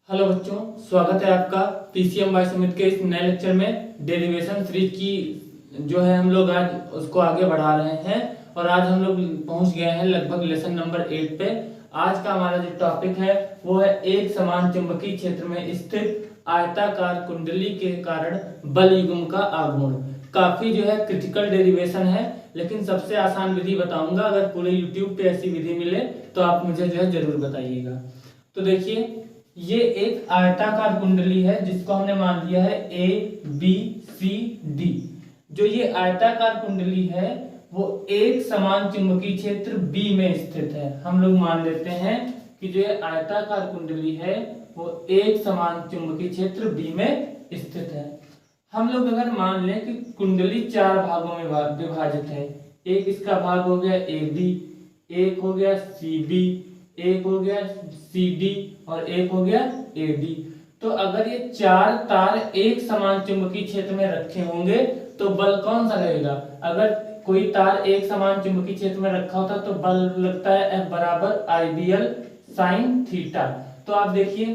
Hello बच्चों, स्वागत है आपका पीसीएम बाय सुमित के इस नए लेक्चर में। डेरिवेशन सीरीज की जो है हम लोग आज उसको आगे बढ़ा रहे हैं और आज हम लोग पहुंच गए हैं लगभग लेसन नंबर 8 पे। आज का हमारा जो टॉपिक है वो है एक समान चुंबकीय क्षेत्र में स्थित आयताकार कुंडली के कारण बल युग्म का आघूर्ण। काफी जो है क्रिटिकल डेरिवेशन है, लेकिन सबसे आसान विधि बताऊंगा। अगर पूरे यूट्यूब पे ऐसी विधि मिले तो आप मुझे जो है जरूर बताइएगा। तो देखिए, ये एक आयताकार कुंडली है जिसको हमने मान लिया है ए बी सी डी। जो ये आयताकार कुंडली है वो एक समान चुंबकीय क्षेत्र बी में स्थित है। हम लोग मान लेते हैं कि जो ये आयताकार कुंडली है वो एक समान चुंबकीय क्षेत्र बी में स्थित है। हम लोग अगर मान लें कि कुंडली 4 भागों में विभाजित है, एक इसका भाग हो गया ए बी, एक हो गया सी बी, एक हो गया सी डी और एक हो गया ए डी। तो अगर ये 4 तार एक समान चुंबकीय क्षेत्र में रखे होंगे तो बल कौन सा लगेगा? अगर कोई तार एक समान चुंबकीय क्षेत्र में रखा होता तो बल लगता है F बराबर IBL साइन थीटा। तो आप देखिए,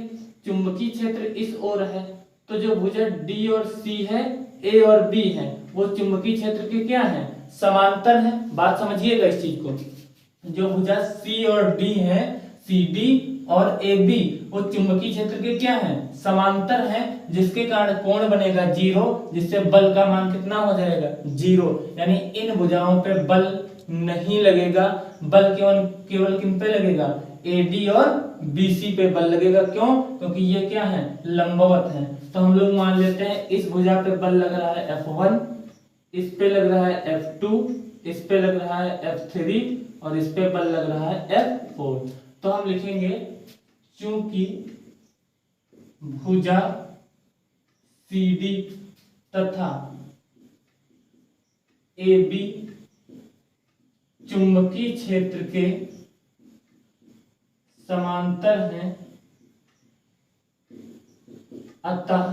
चुंबकीय क्षेत्र इस ओर है तो जो भुजा डी और सी है, ए और बी है, वो चुंबकीय क्षेत्र के क्या है? समांतर है। बात समझिएगा इस चीज को। जो भुजा सी और डी है, सी डी और ए बी, वो चुंबकीय क्षेत्र के क्या है? समांतर है, जिसके कारण कोण बनेगा 0, जिससे बल का मान कितना हो जाएगा? 0। यानी इन भुजाओं पे बल नहीं लगेगा। बल केवल किन पे लगेगा? ए डी और बी सी पे बल लगेगा। क्यों? क्योंकि ये क्या है? लंबवत है। तो हम लोग मान लेते हैं इस भुजा पे बल लग रहा है F1, इस पे लग रहा है F2, इस पे लग रहा है F3 और इस पे बल लग रहा है F4। तो हम लिखेंगे चूंकि भुजा CD तथा AB चुंबकीय क्षेत्र के समांतर हैं, अतः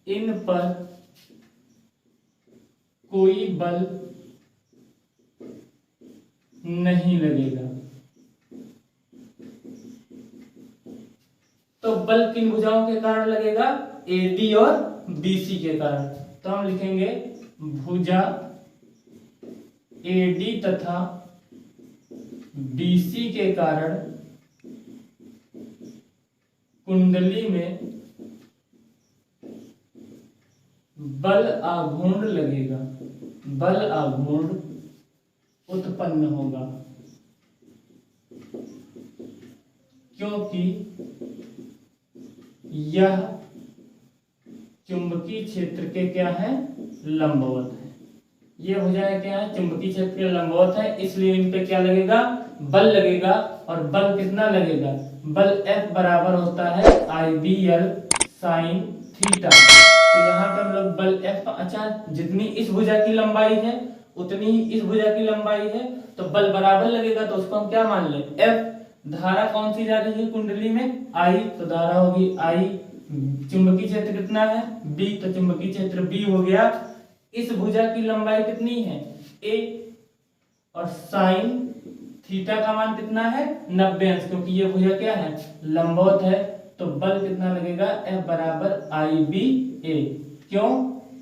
इन पर कोई बल नहीं लगेगा। तो बल किन भुजाओं के कारण लगेगा? AD और BC के कारण। तो हम लिखेंगे भुजा AD तथा BC के कारण कुंडली में बल आघूर्ण लगेगा, बल आघूर्ण उत्पन्न होगा, क्योंकि यह चुंबकीय क्षेत्र के क्या है? लंबवत है। ये भुजाएं क्या है? चुंबकीय क्षेत्र के लंबवत है, इसलिए इन पे क्या लगेगा? बल लगेगा। और बल कितना लगेगा? बल F बराबर होता है IBL साइन थीटा। तो यहाँ पे हम लोग बल F, अच्छा, जितनी इस भुजा की लंबाई है उतनी ही इस भुजा की लंबाई है, तो बल बराबर लगेगा। तो उसको हम क्या मान ले? F। धारा कौन सी जा रही है कुंडली में? I, तो धारा होगी I। चुंबकीय क्षेत्र कितना है? B, तो चुंबकीय क्षेत्र B हो गया। इस भुजा की लंबाई कितनी है? A। और साइन थीटा का मान कितना है? 90 अंश, क्योंकि ये भुजा क्या है? लंबवत है। तो बल कितना लगेगा? F बराबर IBA। क्यों?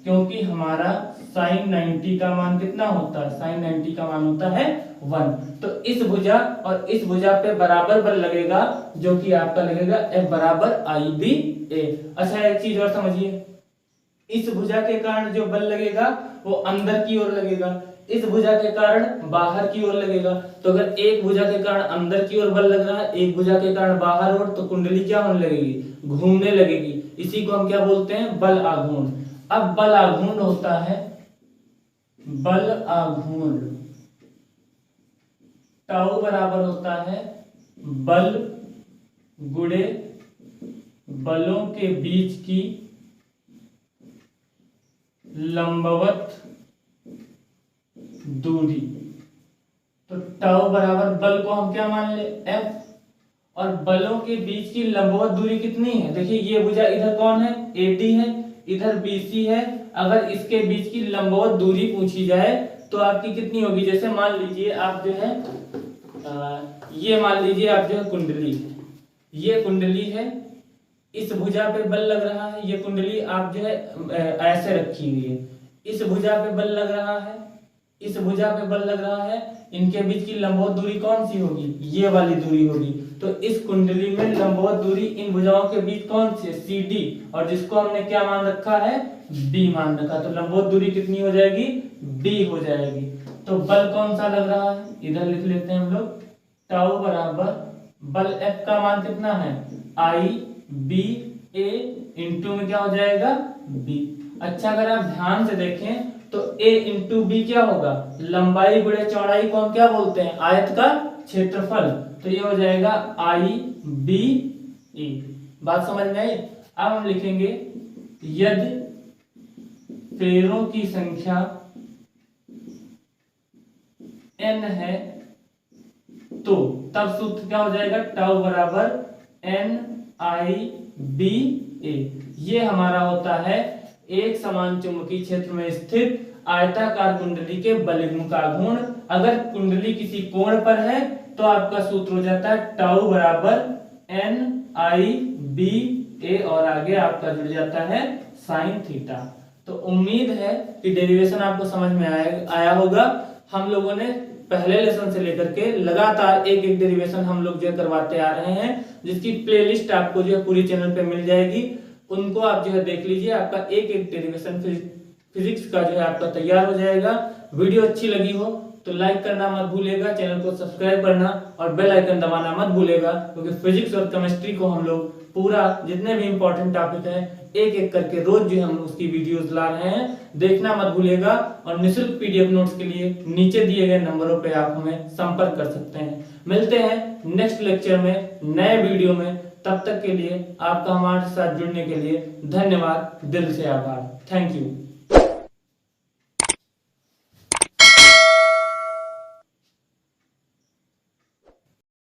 क्योंकि हमारा साइन 90 का मान कितना होता है? साइन 90 का मान होता है 1। तो इस भुजा और इस भुजा पे बराबर बल लगेगा, जो कि आपका लगेगा F बराबर IBA। अच्छा, एक चीज और समझिए, इस भुजा के कारण जो बल लगेगा वो अंदर की ओर लगेगा, इस भुजा के कारण बाहर की ओर लगेगा। तो अगर एक भुजा के कारण अंदर की ओर बल लग रहा है, एक भुजा के कारण बाहर ओर, तो कुंडली क्या होने लगेगी? घूमने लगेगी। इसी को हम क्या बोलते हैं? बल आघूर्ण। अब बल आघूर्ण होता है, बल आघूर्ण टाउ बराबर होता है बल गुणे बलों के बीच की लंबवत दूरी। तो टाउ बराबर बल को हम क्या मान ले? F। और बलों के बीच की लंबवत दूरी कितनी है? देखिए, ये भुजा इधर कौन है? AD है, इधर BC है। अगर इसके बीच की लंबवत दूरी पूछी जाए तो आपकी कितनी होगी? जैसे मान लीजिए आप जो है ये मान लीजिए आप जो है कुंडली है, ये कुंडली है, इस भुजा पे बल लग रहा है, ये कुंडली आप जो है ऐसे रखी हुई है, इस भुजा पे बल लग रहा है, इस भुजा पे बल लग रहा है, इनके बीच की लंबवत दूरी कौन सी होगी, ये वाली दूरी होगी। तो इस कुंडली में लंबवत दूरी इन भुजाओं के बीच कौन सी है, CD, और जिसको हमने क्या मान रखा है, B मान रखा। तो लंबवत दूरी कितनी हो जाएगी, B हो जाएगी। तो बल कौन सा लग रहा है, इधर लिख लेते हैं हम लोग, टाउ बराबर बल F का मान कितना है, IBA इंटू में क्या हो जाएगा, B। अच्छा अगर आप ध्यान से देखें तो A इंटू B क्या होगा, लंबाई गुणे चौड़ाई को हम क्या बोलते हैं, आयत का क्षेत्रफल। तो ये हो जाएगा IBA। बात समझ में आई। अब हम लिखेंगे यदि फेरों की संख्या n है तो तब सूत्र क्या हो जाएगा, टाउ बराबर NIBA। ये हमारा होता है एक समान चुंबकीय क्षेत्र में स्थित आयताकार कुंडली के बलयुग्म का गुण। अगर कुंडली किसी कोण पर है तो आपका सूत्र हो जाता है टाउ बराबर NIBA और आगे आपका जुड़ जाता है साइन थीटा। तो उम्मीद है कि डेरिवेशन आपको समझ में आया होगा। हम लोगों ने पहले लेसन से लेकर के लगातार एक एक डेरिवेशन हम लोग जो करवाते आ रहे हैं, जिसकी प्लेलिस्ट आपको जो है पूरी चैनल पे मिल जाएगी। उनको आप जो है देख लीजिए, आपका एक एक डेरिवेशन फिजिक्स का जो है आपका तैयार हो जाएगा। वीडियो अच्छी लगी हो तो लाइक करना मत भूलेगा, चैनल को सब्सक्राइब करना और बेल आइकन दबाना मत भूलेगा, क्योंकि फिजिक्स और केमिस्ट्री को हम लोग पूरा जितने भी इंपॉर्टेंट टॉपिक हैं एक एक करके रोज जो हम उसकी वीडियोस ला रहे हैं, देखना मत भूलिएगा। और निःशुल्क PDF नोट्स के लिए नीचे दिए गए नंबरों पे आप हमें संपर्क कर सकते हैं। मिलते हैं नेक्स्ट लेक्चर में नए वीडियो में, तब तक के लिए आपका हमारे साथ जुड़ने के लिए धन्यवाद, दिल से आभार। Thank you.